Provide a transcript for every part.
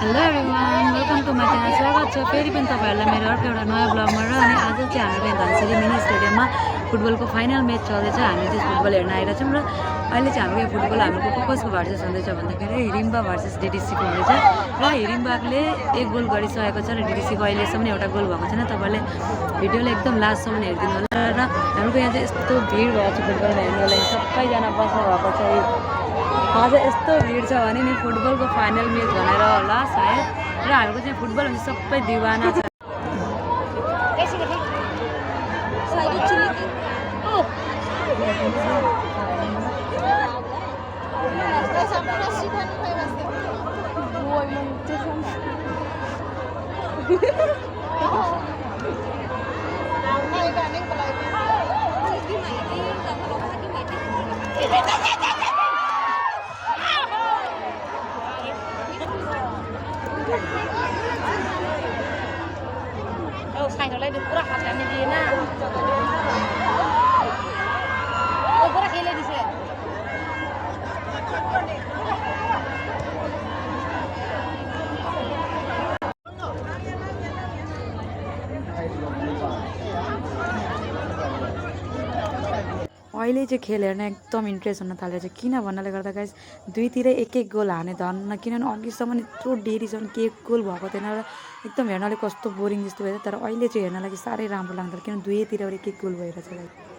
Hello everyone, welcome to my channel. स्वागत छ फेरि पनि तपाईँहरूलाई मेरो अर्को एउटा नयाँ ब्लगमा। र अनि आज चाहिँ हामी धनसिरी मिनी स्टेडियममा फुटबलको फाइनल म्याच चल्दैछ। हामी चाहिँ फुटबल हेर्न आइरहेको छौँ र अहिले चाहिँ हाम्रो यो फुटबल हाम्रो कसको भर्सेस हुँदैछ भन्दाखेरि हिरिम्बा भर्सेस डिडिसीको हुँदैछ। र हिरिम्बाले एक गोल गरिसकेको छ र डिडिसीको अहिलेसम्म एउटा गोल भएको छैन। तपाईँले भिडियोलाई एकदम लास्टसम्म हेरिदिनु होला। र हाम्रो यहाँ चाहिँ यस्तो भिड भएको छ फुटबल हेर्नुको लागि, सबैजना बस्नु भएको छ। आज यस्तो भिड छ भने नि फुटबलको फाइनल म्याच भनेर होला सायद। र हाम्रो चाहिँ फुटबल भने सबै दिवाना छ। साइकललाई पुरा हात हाल्ने दिएन पुरा खेलिदिसे। अहिले चाहिँ खेल हेर्न एकदम इन्ट्रेस्ट हुन थालेको छ। किन भन्नाले गर्दा गाइस दुईतिर एक एक गोल हाने धन्न, किनभने अघिसम्म यत्रो डेरीसम्म के गोल भएको थिएन र एकदम हेर्नले कस्तो बोरिङ जस्तो भयो। तर अहिले चाहिँ हेर्न लागि साह्रै राम्रो लाग्दो, किनभने दुवैतिर एक एक गोल भइरहेछ।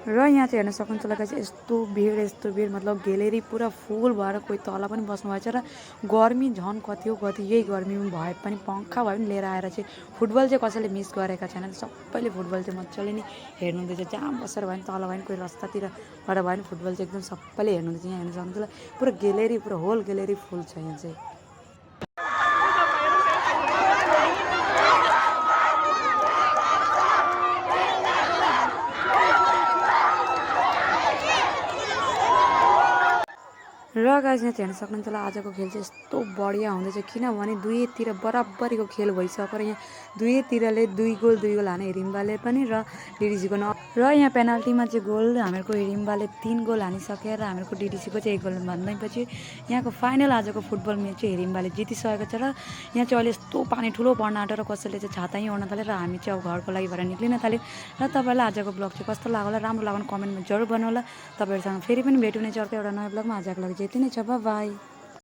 र यहाँ चाहिँ हेर्न सक्नुहुन्छ होला गाइस यस्तो भिड मतलब ग्यालेरी पुरा फुल भएर कोही तल पनि बस्नु भएछ। र गर्मी झन् कति हो कति, यही गर्मीमा भए पनि पङ्खा भए पनि लिएर आएर चाहिँ फुटबल चाहिँ कसैले मिस गरेका छैन। सबैले फुटबल चाहिँ मजाले नै हेर्नुहुँदैछ। जहाँ बसेर भयो भने तल भयो भने कोही रस्तातिर भएर भयो भने फुटबल चाहिँ एकदम सबैले हेर्नुहुँदैछ। यहाँ हेर्न सक्नुहुन्छ होला पुरा ग्यालेरी, पुरा होल ग्यालेरी फुल छ यहाँ चाहिँ। र गाइस यहाँ हेर्न सक्नुहुन्छ होला आजको खेल चाहिँ यस्तो बढिया हुँदैछ, किनभने दुवैतिर बराबरीको खेल भइसक्यो। र यहाँ दुवैतिरले दुई गोल हाने हिरिम्बाले पनि र डिडिसीको र यहाँ पेनाल्टीमा चाहिँ गोल हामीहरूको हिरिम्बाले 3 गोल हानिसक्यो र हामीहरूको डिडिसीको चाहिँ 1 गोल भन्दैपछि यहाँको फाइनल आजको फुटबल म्याच चाहिँ हिरिम्बाले जितिसकेको छ। र यहाँ चाहिँ अहिले यस्तो पानी ठुलो पर्न आँट्यो र कसैले चाहिँ छाता ओर्न थाल्यो र हामी चाहिँ अब घरको लागि भएर निक्लिन थाल्यो। र तपाईँलाई आजको ब्लग चाहिँ कस्तो लाग्यो होला, राम्रो लाग्यो भने कमेन्टमा जरुर भन्नु होला। तपाईँहरूसँग फेरि पनि भेट हुने अर्को एउटा नयाँ ब्लगमा। आजको लागि यति नै छ, बाई।